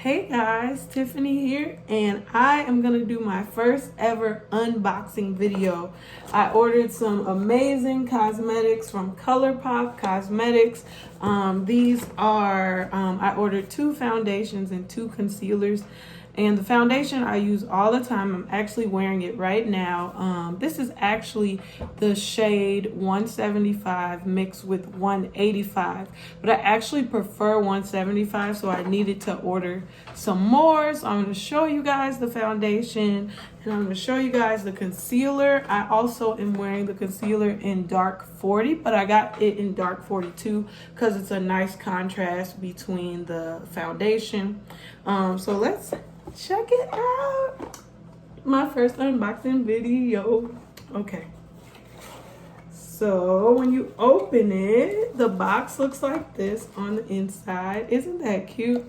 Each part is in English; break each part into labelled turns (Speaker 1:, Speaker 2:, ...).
Speaker 1: Hey guys, Tiffany here, and I am gonna do my first ever unboxing video. I ordered some amazing cosmetics from Colourpop Cosmetics. These are, I ordered 2 foundations and 2 concealers. And the foundation I use all the time. I'm actually wearing it right now. This is actually the shade 175 mixed with 185. But I actually prefer 175, so I needed to order some more. So I'm going to show you guys the foundation, and I'm going to show you guys the concealer. I also am wearing the concealer in dark 40, but I got it in dark 42 because it's a nice contrast between the foundation. So let's check it out. My first unboxing video. Okay. So when you open it, the box looks like this on the inside. Isn't that cute?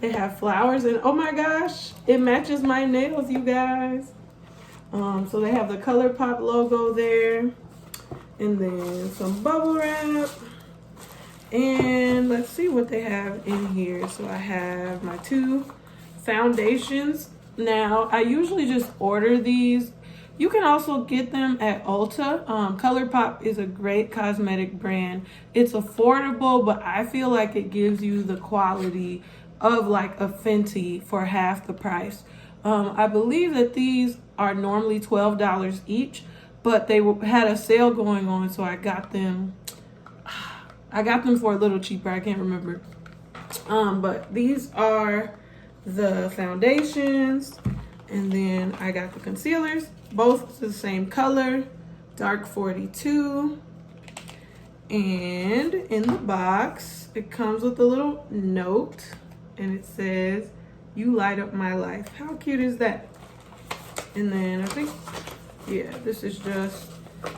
Speaker 1: They have flowers and oh my gosh, it matches my nails, you guys. So they have the Colourpop logo there, and then some bubble wrap. And let's see what they have in here. So I have my 2 foundations. Now, I usually just order these. You can also get them at Ulta. Colourpop is a great cosmetic brand. It's affordable, but I feel like it gives you the quality of like a Fenty for half the price. I believe that these are normally $12 each, but they had a sale going on, so I got them for a little cheaper. I can't remember. But these are the foundations, and then I got the concealers, both the same color, dark 42. And in the box, it comes with a little note, and it says, "You light up my life." How cute is that? And then I think, yeah, this is just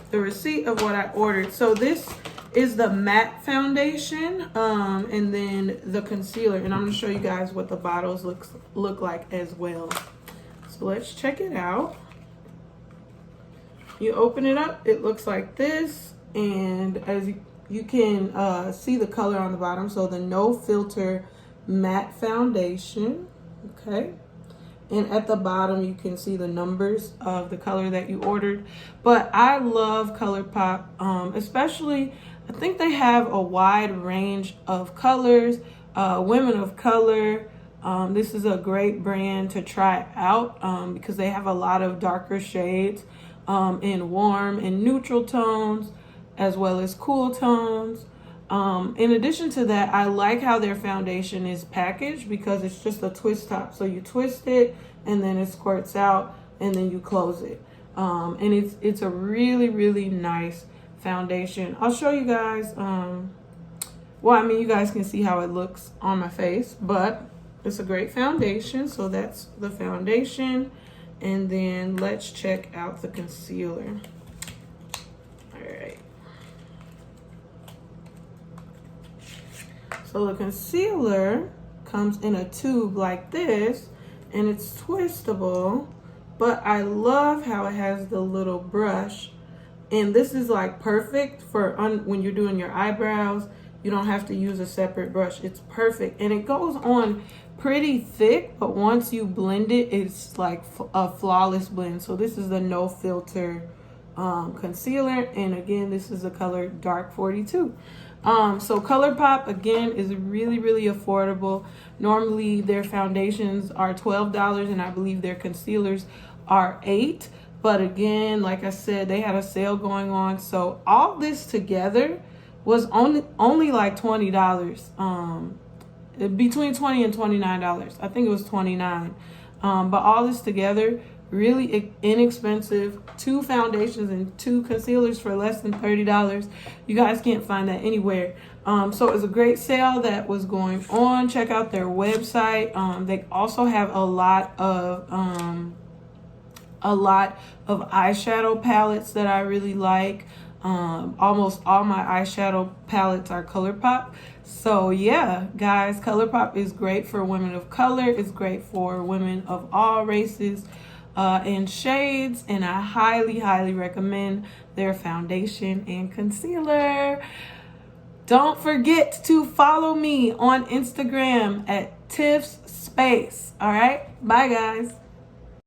Speaker 1: the receipt of what I ordered. So this is the matte foundation, and then the concealer, and I'm going to show you guys what the bottles look like as well. So let's check it out. You open it up, it looks like this, and as you can see the color on the bottom. So the no filter matte foundation, okay. And at the bottom, you can see the numbers of the color that you ordered. But I love Colourpop, especially, I think they have a wide range of colors, women of color. This is a great brand to try out because they have a lot of darker shades in warm and neutral tones, as well as cool tones. In addition to that, I like how their foundation is packaged because it's just a twist top. So you twist it and then it squirts out and then you close it. And it's a really, really nice foundation. I'll show you guys, well, I mean, you guys can see how it looks on my face, but it's a great foundation. So that's the foundation. And then let's check out the concealer. All right. So the concealer comes in a tube like this, and it's twistable, but I love how it has the little brush. And this is like perfect for when you're doing your eyebrows. You don't have to use a separate brush. It's perfect. And it goes on pretty thick, but once you blend it, it's like a flawless blend. So this is the no filter concealer. And again, this is the color dark 42. So Colourpop, again, is really, really affordable. Normally their foundations are $12, and I believe their concealers are $8. But again, like I said, they had a sale going on. So all this together was only like $20. Between $20 and $29. I think it was $29. But all this together, really inexpensive. 2 foundations and 2 concealers for less than $30. You guys can't find that anywhere. So it was a great sale that was going on. Check out their website. They also have a lot of eyeshadow palettes that I really like. Almost all my eyeshadow palettes are Colourpop. So yeah, guys, Colourpop is great for women of color. It's great for women of all races and shades, and I highly, highly recommend their foundation and concealer. Don't forget to follow me on Instagram at Tiff's space. All right, bye guys.